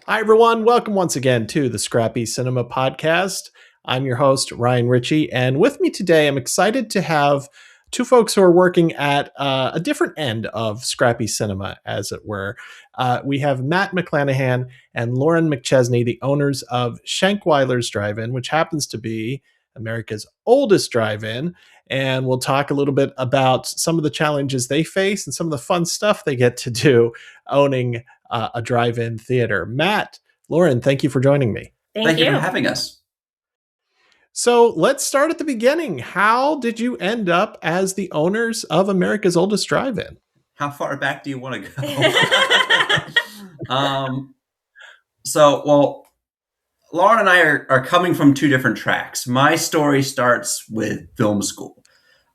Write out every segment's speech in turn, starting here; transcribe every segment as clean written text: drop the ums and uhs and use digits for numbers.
Hi, everyone. Welcome once again to the Scrappy Cinema Podcast. I'm your host, Ryan Ritchie, and with me today, I'm excited to have two folks who are working at a different end of Scrappy Cinema, as it were. We have Matt McClanahan and Lauren McChesney, the owners of Shankweiler's Drive-In, which happens to be America's oldest drive-in. And we'll talk a little bit about some of the challenges they face and some of the fun stuff they get to do owning a drive-in theater. Matt, Lauren, thank you for joining me. Thank you for having us. So let's start at the beginning. How did you end up as the owners of America's oldest drive-in? How far back do you want to go? Well, Lauren and I are coming from two different tracks. My story starts with film school.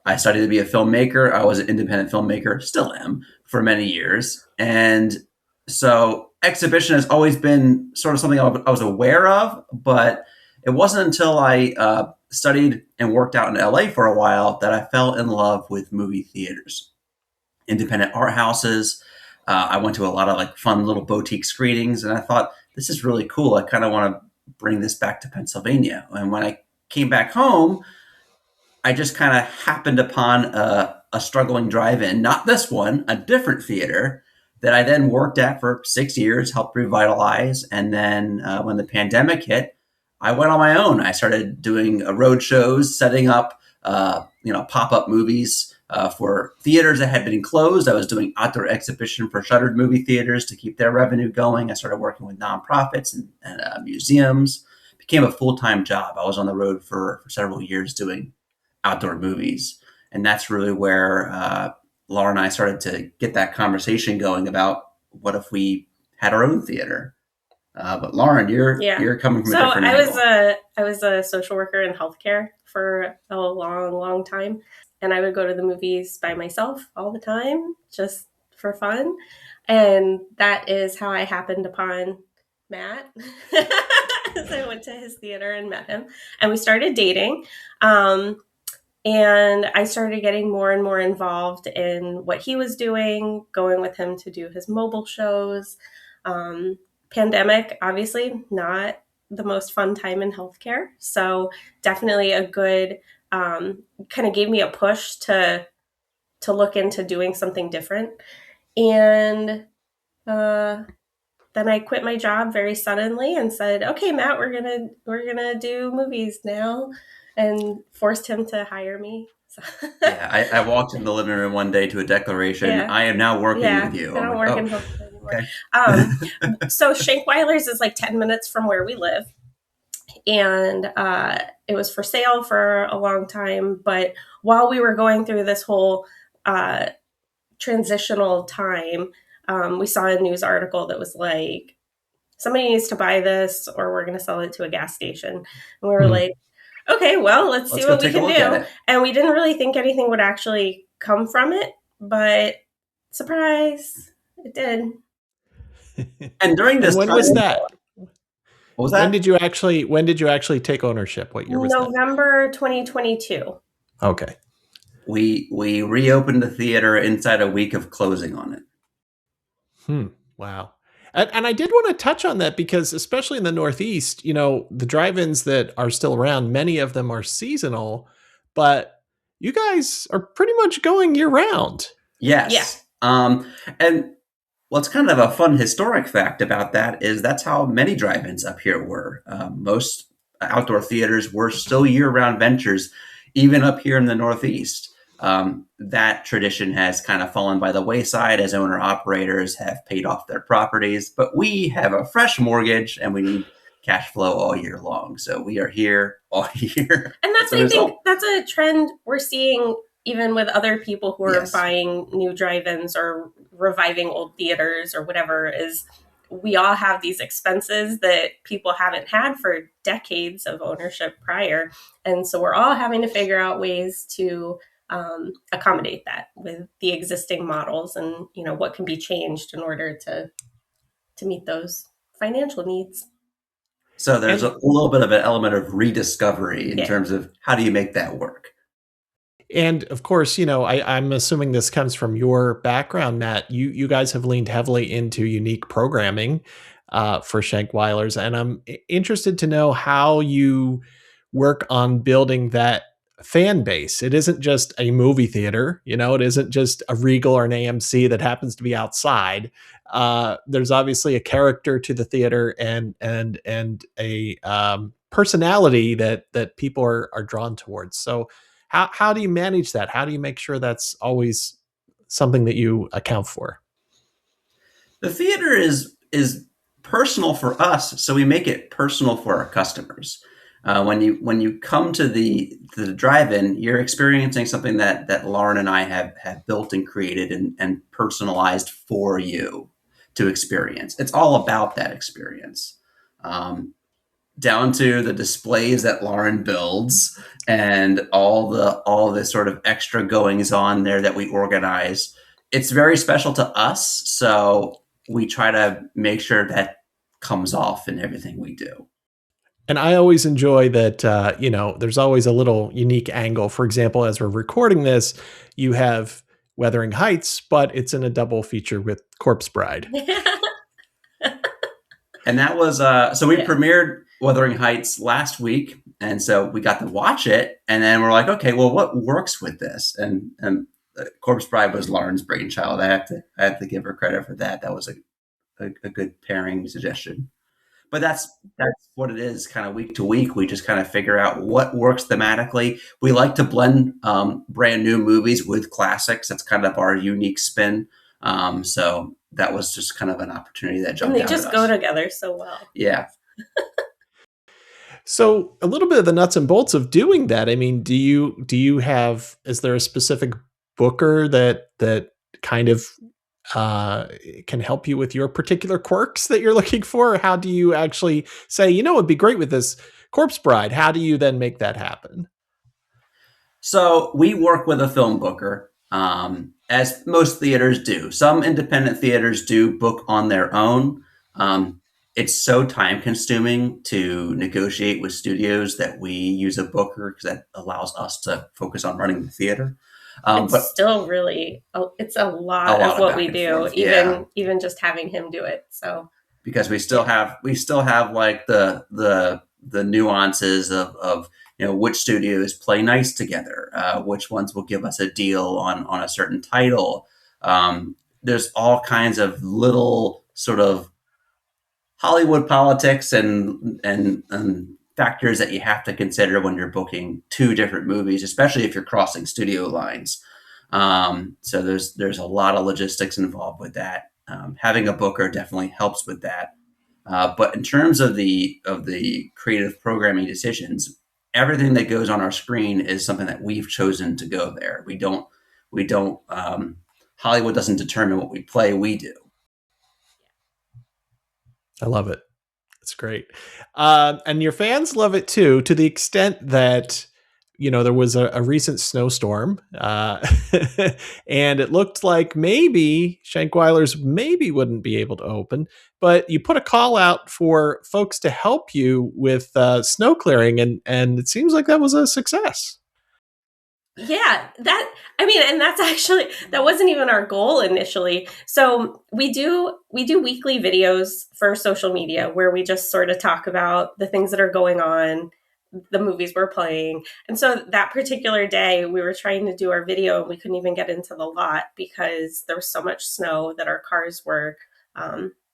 I studied to be a filmmaker. I was an independent filmmaker, still am, for many years. And so exhibition has always been sort of something I was aware of, but it wasn't until I studied and worked out in LA for a while that I fell in love with movie theaters, independent art houses. I went to a lot of fun little boutique screenings, and I thought, this is really cool. I kind of want to bring this back to Pennsylvania. And when I came back home, I just kind of happened upon a struggling drive-in, not this one, a different theater that I then worked at for 6 years, helped revitalize. And then when the pandemic hit, I went on my own. I started doing road shows, setting up, pop-up movies for theaters that had been closed. I was doing outdoor exhibition for shuttered movie theaters to keep their revenue going. I started working with nonprofits and museums. It became a full-time job. I was on the road for several years doing outdoor movies. And that's really where Laura and I started to get that conversation going about what if we had our own theater. But Lauren, you're coming from a different angle. I was a social worker in healthcare for a long, long time. And I would go to the movies by myself all the time, just for fun. And that is how I happened upon Matt. As I went to his theater and met him. And we started dating. And I started getting more and more involved in what he was doing, going with him to do his mobile shows. Pandemic, obviously not the most fun time in healthcare. So definitely a good, kind of gave me a push to look into doing something different. And then I quit my job very suddenly and said, okay, Matt, we're gonna do movies now, and forced him to hire me. So. Yeah, I walked in the living room one day to a declaration. Yeah. I am now working with you. I don't work in healthcare anymore. Okay. So Shankweiler's is 10 minutes from where we live. And it was for sale for a long time. But while we were going through this whole transitional time, we saw a news article that was like, somebody needs to buy this or we're going to sell it to a gas station. And we were like, okay, well, let's see what we can do. And we didn't really think anything would actually come from it, but surprise, it did. And during this when was that? What was that? When did you actually take ownership? What year was that? November 2022. Okay. We reopened the theater inside a week of closing on it. Wow. And I did want to touch on that because especially in the Northeast, the drive-ins that are still around, many of them are seasonal, but you guys are pretty much going year round. Yes. Yeah. And what's kind of a fun historic fact about that is that's how many drive-ins up here were. Most outdoor theaters were still year-round ventures, even up here in the Northeast. That tradition has kind of fallen by the wayside as owner-operators have paid off their properties. But we have a fresh mortgage and we need cash flow all year long. So we are here all year. And that's, I think, that's a trend we're seeing even with other people who are buying new drive-ins or reviving old theaters or whatever, is we all have these expenses that people haven't had for decades of ownership prior. And so we're all having to figure out ways to accommodate that with the existing models and, what can be changed in order to meet those financial needs. So there's a little bit of an element of rediscovery in terms of how do you make that work? And of course, I'm assuming this comes from your background, Matt. You guys have leaned heavily into unique programming. for Shankweiler's, and I'm interested to know how you work on building that fan base. It isn't just a movie theater, it isn't just a Regal or an AMC that happens to be outside. There's obviously a character to the theater and a personality that people are drawn towards. So how do you manage that? How do you make sure that's always something that you account for? The theater is personal for us, so we make it personal for our customers. When you come to the drive-in, you're experiencing something that Lauren and I have built and created and personalized for you to experience. It's all about that experience, down to the displays that Lauren builds and all the sort of extra goings on there that we organize. It's very special to us, so we try to make sure that comes off in everything we do. And I always enjoy that, there's always a little unique angle. For example, as we're recording this, you have Wuthering Heights, but it's in a double feature with Corpse Bride. And that was, so we premiered Wuthering Heights last week. And so we got to watch it. And then we're like, okay, well, what works with this? And Corpse Bride was Lauren's brainchild. I have to give her credit for that. That was a good pairing suggestion. But that's what it is, kind of week to week. We just kind of figure out what works thematically. We like to blend brand new movies with classics. That's kind of our unique spin. So that was just kind of an opportunity that jumped out at us. And they just go together so well. Yeah. So a little bit of the nuts and bolts of doing that. I mean, do you have, is there a specific booker that kind of can help you with your particular quirks that you're looking for? Or how do you actually say, it'd be great with this Corpse Bride? How do you then make that happen? So we work with a film booker, as most theaters do. Some independent theaters do book on their own. It's so time consuming to negotiate with studios that we use a booker because that allows us to focus on running the theater. But still really, it's a lot of what we do, even just having him do it. So because we still have like the nuances of which studios play nice together, which ones will give us a deal on a certain title. There's all kinds of little sort of Hollywood politics and factors that you have to consider when you're booking two different movies, especially if you're crossing studio lines. So there's a lot of logistics involved with that. Having a booker definitely helps with that. But in terms of the creative programming decisions, everything that goes on our screen is something that we've chosen to go there. We don't Hollywood doesn't determine what we play, we do. I love it. It's great. And your fans love it too, to the extent that, there was a recent snowstorm and it looked like maybe Shankweiler's maybe wouldn't be able to open, but you put a call out for folks to help you with snow clearing. And it seems like that was a success. Yeah, and that's actually, that wasn't even our goal initially. So we do weekly videos for social media where we just sort of talk about the things that are going on, the movies we're playing. And so that particular day we were trying to do our video and we couldn't even get into the lot because there was so much snow that our cars were,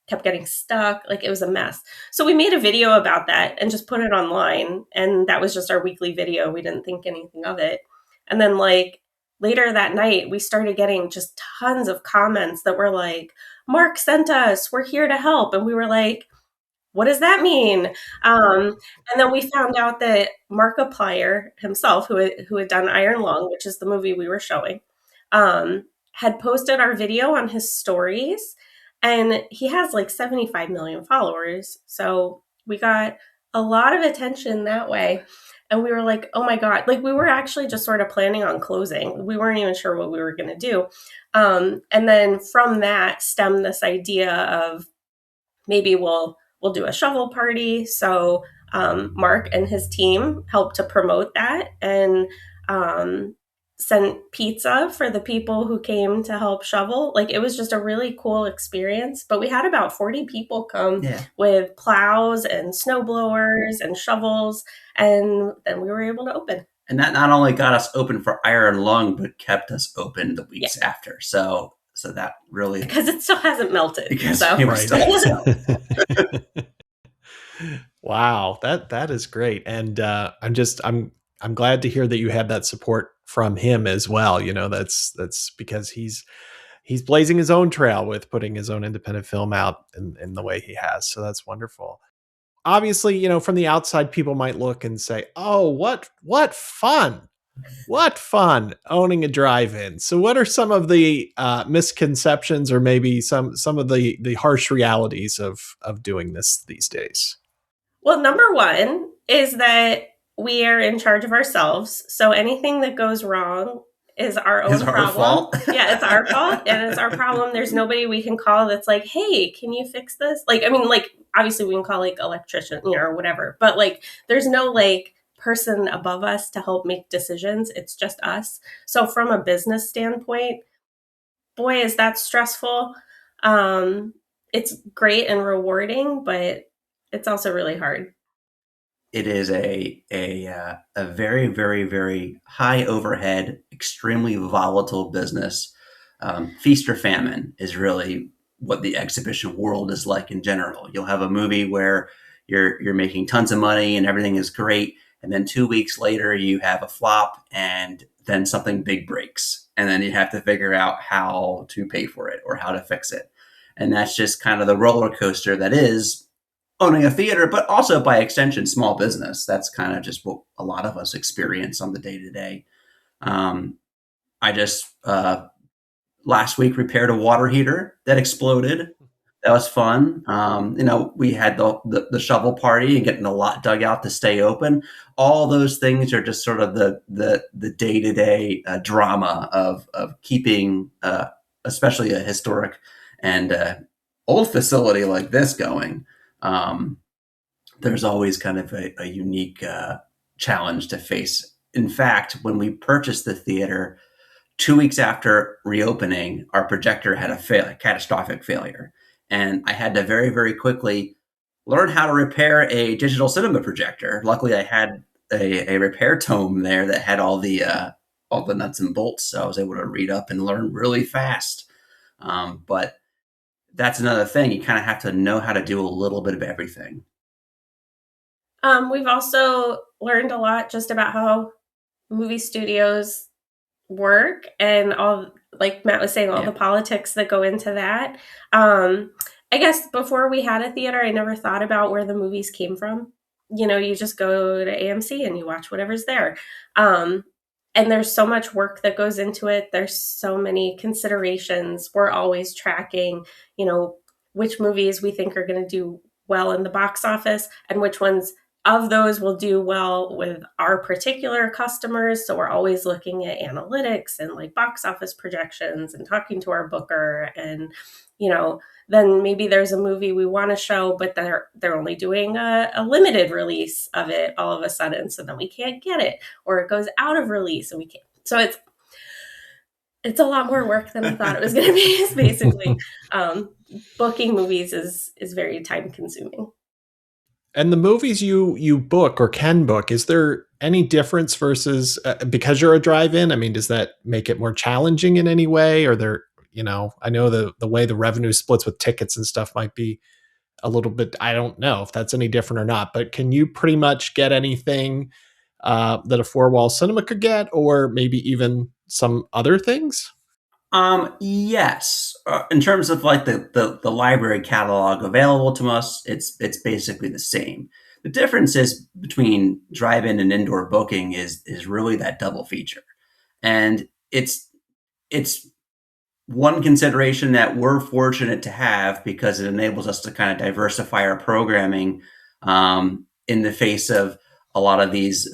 kept getting stuck. Like it was a mess. So we made a video about that and just put it online. And that was just our weekly video. We didn't think anything of it. And then like later that night, we started getting just tons of comments that were like, Mark sent us, we're here to help. And we were like, what does that mean? And then we found out that Markiplier himself, who had done Iron Lung, which is the movie we were showing, had posted our video on his stories. And he has like 75 million followers. So we got a lot of attention that way. And we were like, oh my God, like we were actually just sort of planning on closing. We weren't even sure what we were going to do. And then from that stemmed this idea of maybe we'll do a shovel party. So Mark and his team helped to promote that. And sent pizza for the people who came to help shovel. Like, it was just a really cool experience. But we had about 40 people come with plows and snow blowers and shovels, and then we were able to open. And that not only got us open for Iron Lung, but kept us open the weeks after. So that really, because it still hasn't melted. Because so. we were still Wow, that is great, and I'm glad to hear that you had that support from him as well. You know, that's because he's blazing his own trail with putting his own independent film out in the way he has. So that's wonderful. Obviously, you know, from the outside, people might look and say, "Oh, what fun! What fun owning a drive-in." So what are some of the misconceptions, or maybe some of the harsh realities of doing this these days? Well, number one is that we are in charge of ourselves. So anything that goes wrong is our own problem. Yeah, it's our fault, and it's our problem. There's nobody we can call that's like, "Hey, can you fix this?" Like, I mean, like, obviously we can call like electrician, you know, or whatever, but like there's no like person above us to help make decisions. It's just us. So from a business standpoint, boy, is that stressful. It's great and rewarding, but it's also really hard. It is a very, very, very high overhead, extremely volatile business. Feast or famine is really what the exhibition world is like in general. You'll have a movie where you're making tons of money and everything is great, and then 2 weeks later you have a flop, and then something big breaks, and then you have to figure out how to pay for it or how to fix it. And that's just kind of the roller coaster that is owning a theater, but also by extension, small business. That's kind of just what a lot of us experience on the day-to-day. I just last week repaired a water heater that exploded. That was fun. You know, we had the shovel party and getting the lot dug out to stay open. All those things are just sort of the day-to-day drama of keeping, especially a historic and old facility like this going. There's always kind of a unique challenge to face. In fact, when we purchased the theater, 2 weeks after reopening, our projector had a catastrophic failure. And I had to very, very quickly learn how to repair a digital cinema projector. Luckily, I had a repair tome there that had all the nuts and bolts, so I was able to read up and learn really fast. But that's another thing. You kind of have to know how to do a little bit of everything. We've also learned a lot just about how movie studios work and all, like Matt was saying, all the politics that go into that. I guess before we had a theater, I never thought about where the movies came from. You know, you just go to AMC and you watch whatever's there. And there's so much work that goes into it. There's so many considerations. We're always tracking, you know, which movies we think are going to do well in the box office and which ones of those will do well with our particular customers. So we're always looking at analytics and like box office projections and talking to our booker. And, you know, then maybe there's a movie we want to show, but they're only doing a limited release of it all of a sudden. So then we can't get it, or it goes out of release and we can't. So it's a lot more work than I thought it was going to be. Basically, booking movies is very time consuming. And the movies you book or can book, is there any difference versus because you're a drive-in? I mean, does that make it more challenging in any way? Or there, you know, I know the way the revenue splits with tickets and stuff might be a little bit, I don't know if that's any different or not, but can you pretty much get anything that a four-wall cinema could get, or maybe even some other things? Yes. In terms of like the library catalog available to us, it's basically the same. The difference is between drive-in and indoor booking is really that double feature. And it's one consideration that we're fortunate to have because it enables us to kind of diversify our programming in the face of a lot of these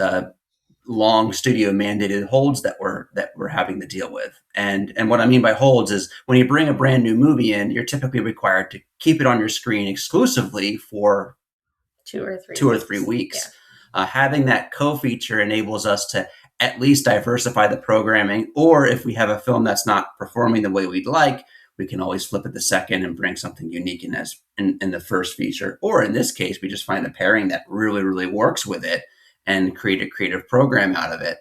long studio mandated holds that we're having to deal with. And what I mean by holds is when you bring a brand new movie in, you're typically required to keep it on your screen exclusively for 2 or 3 weeks. Yeah. Having that co-feature enables us to at least diversify the programming. Or if we have a film that's not performing the way we'd like, we can always flip it the second and bring something unique in the first feature. Or in this case, we just find a pairing that really, really works with it and create a creative program out of it.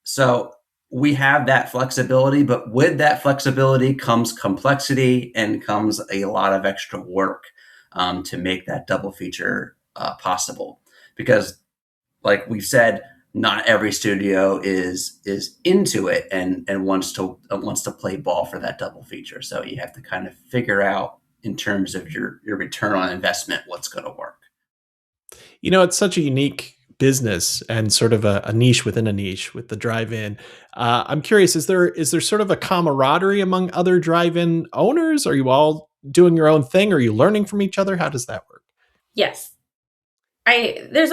So we have that flexibility, but with that flexibility comes complexity and comes a lot of extra work to make that double feature possible. Because, like we've said, not every studio is into it and wants to play ball for that double feature. So you have to kind of figure out, in terms of your return on investment, what's going to work. It's such a unique business and sort of a niche within a niche with the drive-in. I'm curious, is there sort of a camaraderie among other drive-in owners? Are you all doing your own thing? Are you learning from each other? How does that work? Yes. There's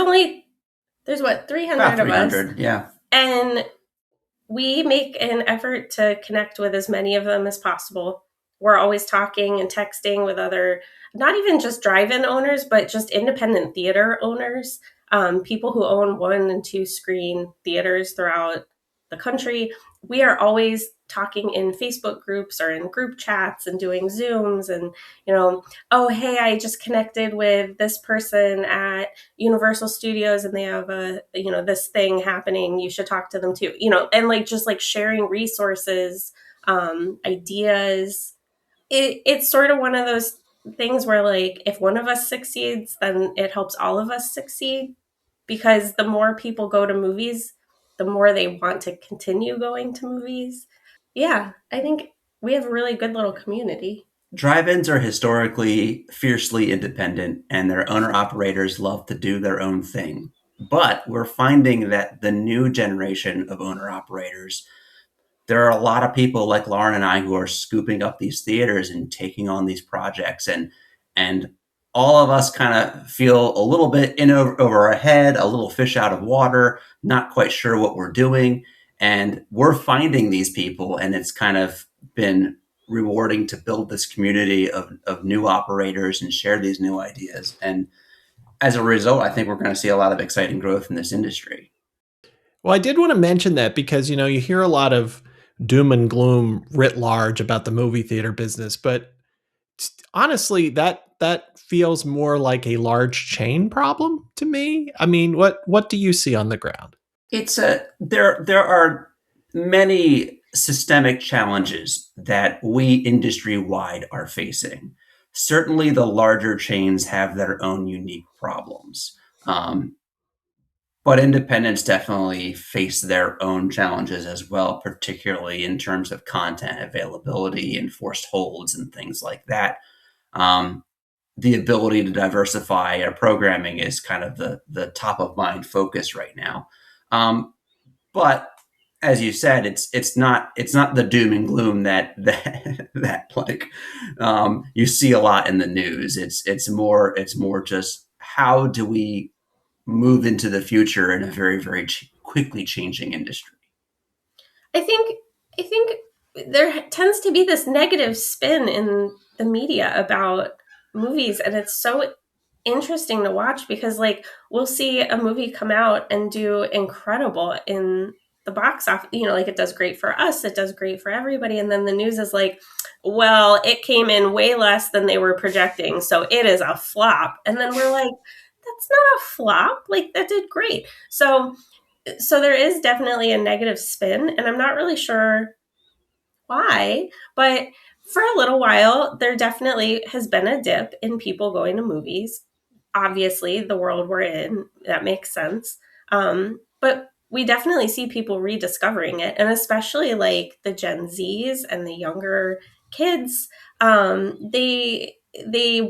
what, 300 About of us? 300, yeah. And we make an effort to connect with as many of them as possible. We're always talking and texting with other, not even just drive-in owners, but just independent theater owners, people who own 1 and 2 screen theaters throughout the country. We are always talking in Facebook groups or in group chats and doing Zooms and, oh, hey, I just connected with this person at Universal Studios and they have this thing happening. You should talk to them too, and just sharing resources, ideas. It's sort of one of those things where if one of us succeeds, then it helps all of us succeed, because the more people go to movies, the more they want to continue going to movies. Yeah, I think we have a really good little community. Drive-ins are historically fiercely independent, and their owner-operators love to do their own thing. But we're finding that the new generation of owner-operators, there are a lot of people like Lauren and I who are scooping up these theaters and taking on these projects, and all of us kind of feel a little bit in over our head, a little fish out of water, not quite sure what we're doing. And we're finding these people, and it's kind of been rewarding to build this community of new operators and share these new ideas. And as a result, I think we're going to see a lot of exciting growth in this industry. Well, I did want to mention that because, you hear a lot of doom and gloom writ large about the movie theater business, but honestly, that feels more like a large chain problem to me. I mean, what do you see on the ground? There are many systemic challenges that we industry-wide are facing. Certainly, the larger chains have their own unique problems. But independents definitely face their own challenges as well, particularly in terms of content availability, enforced holds, and things like that. The ability to diversify our programming is kind of the top of mind focus right now. But as you said, it's not the doom and gloom that you see a lot in the news. It's more just, how do we move into the future in a very, very quickly changing industry? I think there tends to be this negative spin in the media about movies, and it's so interesting to watch because we'll see a movie come out and do incredible in the box office, it does great for us, it does great for everybody, and then the news is well, it came in way less than they were projecting, so it is a flop. And then we're like, that's not a flop, that did great. So there is definitely a negative spin, and I'm not really sure why, but for a little while there definitely has been a dip in people going to movies. Obviously, the world we're in, that makes sense. But we definitely see people rediscovering it, and especially the Gen Zs and the younger kids. They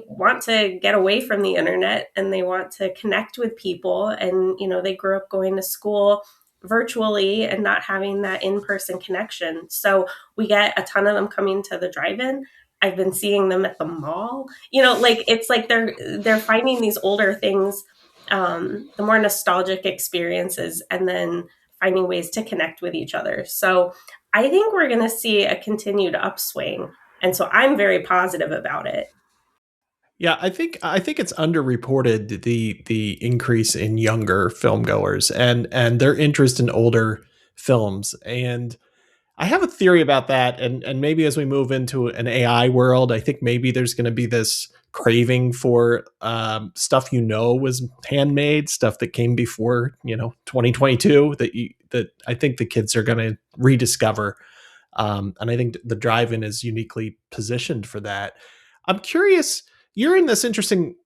want to get away from the internet and they want to connect with people. And, they grew up going to school virtually and not having that in-person connection. So we get a ton of them coming to the drive-in. I've been seeing them at the mall. It's they're finding these older things, the more nostalgic experiences, and then finding ways to connect with each other. So I think we're going to see a continued upswing. And so I'm very positive about it. Yeah, I think it's underreported the increase in younger film goers and their interest in older films. And I have a theory about that. And maybe as we move into an AI world, I think maybe there's going to be this craving for stuff was handmade, stuff that came before 2022 that I think the kids are going to rediscover. And I think the drive-in is uniquely positioned for that. I'm curious. You're in this interesting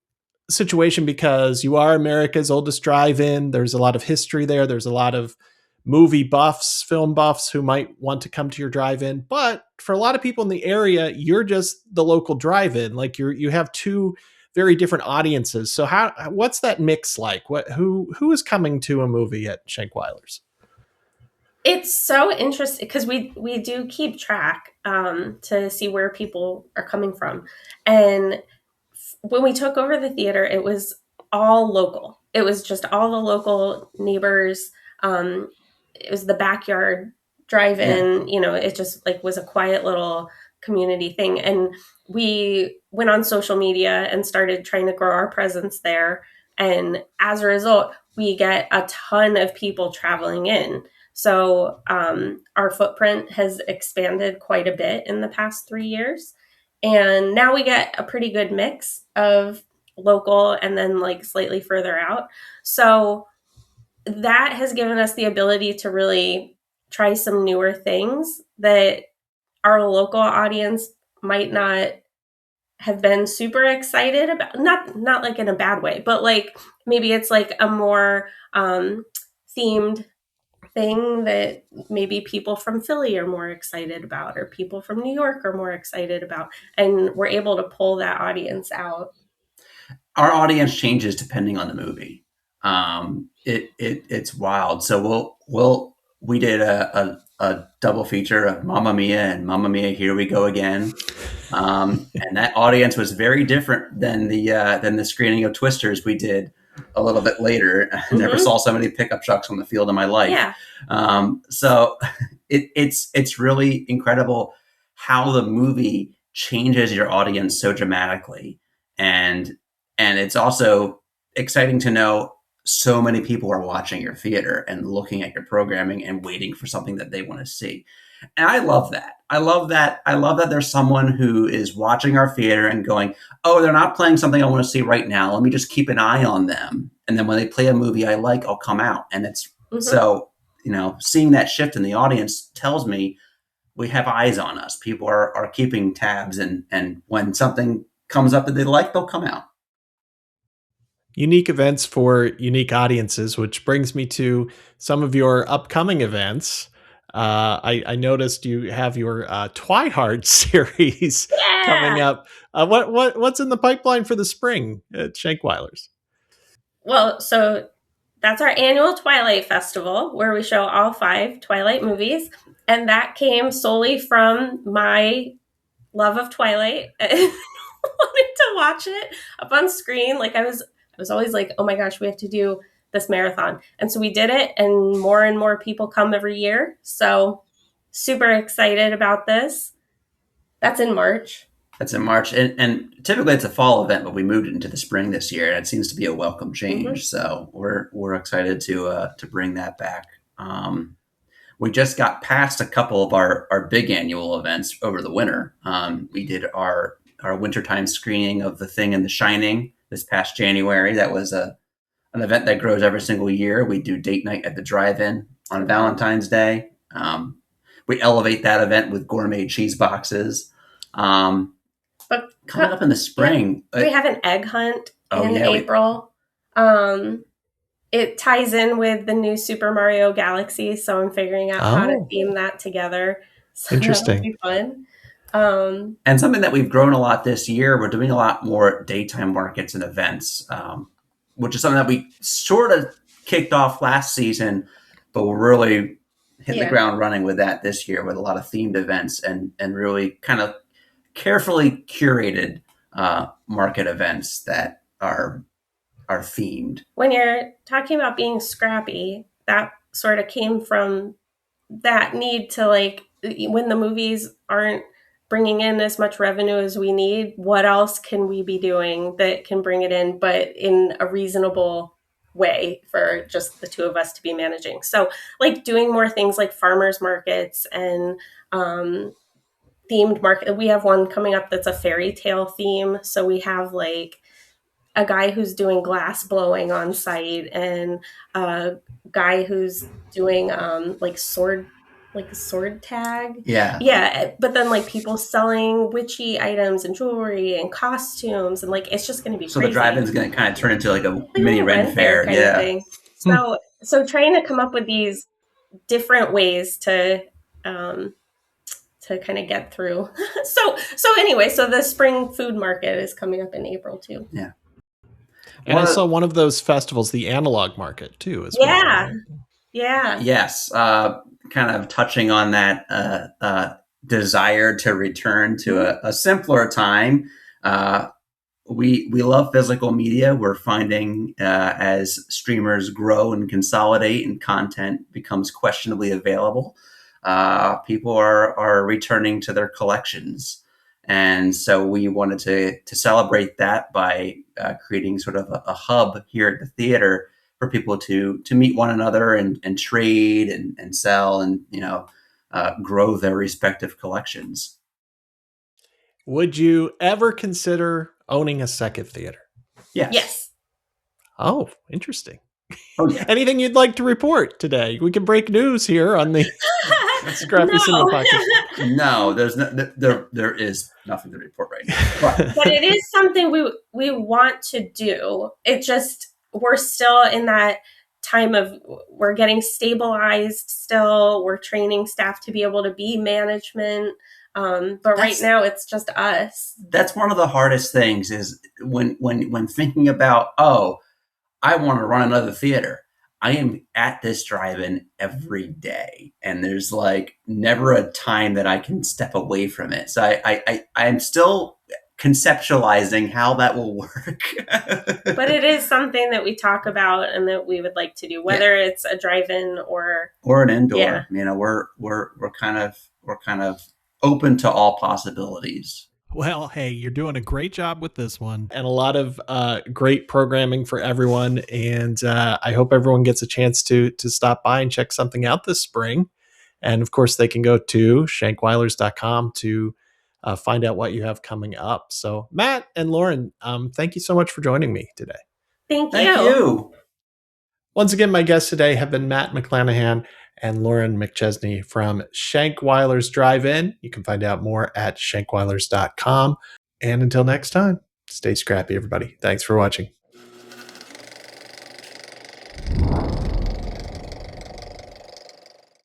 situation because you are America's oldest drive-in. There's a lot of history there. There's a lot of movie buffs, film buffs who might want to come to your drive-in. But for a lot of people in the area, you're just the local drive-in. Like you have two very different audiences. So what's that mix like? Who is coming to a movie at Shankweiler's? It's so interesting because we do keep track to see where people are coming from. And when we took over the theater, it was all local. It was just all the local neighbors. It was the backyard drive-in. It just like was a quiet little community thing. And we went on social media and started trying to grow our presence there. And as a result, we get a ton of people traveling in. So our footprint has expanded quite a bit in the past 3 years. And now we get a pretty good mix of local and then like slightly further out. So that has given us the ability to really try some newer things that our local audience might not have been super excited about. Not like in a bad way, but like maybe it's like a more themed thing that maybe people from Philly are more excited about, or people from New York are more excited about, and we're able to pull that audience out. Our audience changes depending on the movie. It's wild. So we did a double feature of Mamma Mia and Mamma Mia, Here We Go Again. And that audience was very different than the screening of Twisters we did a little bit later. I never saw so many pickup trucks on the field in my life. Yeah. So it's really incredible how the movie changes your audience so dramatically. And it's also exciting to know so many people are watching your theater and looking at your programming and waiting for something that they want to see. And I love that. I love that there's someone who is watching our theater and going, oh, they're not playing something I want to see right now. Let me just keep an eye on them. And then when they play a movie I like, I'll come out. And it's so, seeing that shift in the audience tells me we have eyes on us. People are keeping tabs. And when something comes up that they like, they'll come out. Unique events for unique audiences, which brings me to some of your upcoming events. I noticed you have your Twihard series coming up. What's in the pipeline for the spring at Shankweiler's? Well, so that's our annual Twilight Festival where we show all 5 Twilight movies. And that came solely from my love of Twilight. I wanted to watch it up on screen. Like I was always like, oh my gosh, we have to do this marathon. And so we did it, and more people come every year. So super excited about this. That's in March. And typically it's a fall event, but we moved it into the spring this year, and it seems to be a welcome change. So we're excited to bring that back. We just got past a couple of our big annual events over the winter. We did our wintertime screening of The Thing and The Shining this past January. That was an event that grows every single year. We do date night at the drive-in on Valentine's Day. We elevate that event with gourmet cheese boxes. But coming up in the spring, we have an egg hunt in April. It ties in with the new Super Mario Galaxy, so I'm figuring out how to theme that together. So interesting. That'll be fun. And something that we've grown a lot this year, we're doing a lot more daytime markets and events, which is something that we sort of kicked off last season, but we're really hitting the ground running with that this year with a lot of themed events and really kind of carefully curated market events that are themed. When you're talking about being scrappy, that sort of came from that need to, like, when the movies aren't bringing in as much revenue as we need. What else can we be doing that can bring it in, but in a reasonable way for just the two of us to be managing? So like doing more things like farmers markets and themed market. We have one coming up that's a fairy tale theme. So we have like a guy who's doing glass blowing on site and a guy who's doing like sword tag. Yeah. But then like people selling witchy items and jewelry and costumes, and like it's just going to be so crazy. The drive-in's going to kind of turn into like a mini Ren fair kind of thing. So trying to come up with these different ways to kind of get through. so anyway, so the spring food market is coming up in April too. Yeah. And I saw one of those festivals, the Analog Market too, as well. Yeah. Yeah. Yes. Kind of touching on that desire to return to a simpler time. We love physical media. We're finding as streamers grow and consolidate and content becomes questionably available, people are returning to their collections. And so we wanted to celebrate that by creating sort of a hub here at the theater for people to meet one another and trade and sell and, grow their respective collections. Would you ever consider owning a second theater? Yes. Oh, interesting. Oh, yeah. Anything you'd like to report today? We can break news here on the Scrappy Cinema Podcast. No, there is nothing to report right now. But it is something we want to do. It just, we're still in that time of, we're getting stabilized still. We're training staff to be able to be management. But right now it's just us. That's one of the hardest things is when thinking about, I want to run another theater. I am at this drive-in every day, and there's like never a time that I can step away from it. So I'm still conceptualizing how that will work. But it is something that we talk about and that we would like to do, whether it's a drive-in or an indoor. Yeah. We're kind of open to all possibilities. Well, hey, you're doing a great job with this one, and a lot of great programming for everyone. And I hope everyone gets a chance to stop by and check something out this spring. And of course, they can go to shankweilers.com to find out what you have coming up. So, Matt and Lauren, thank you so much for joining me today. Thank you. Once again, my guests today have been Matt McClanahan and Lauren McChesney from Shankweiler's Drive-In. You can find out more at shankweilers.com. And until next time, stay scrappy, everybody. Thanks for watching.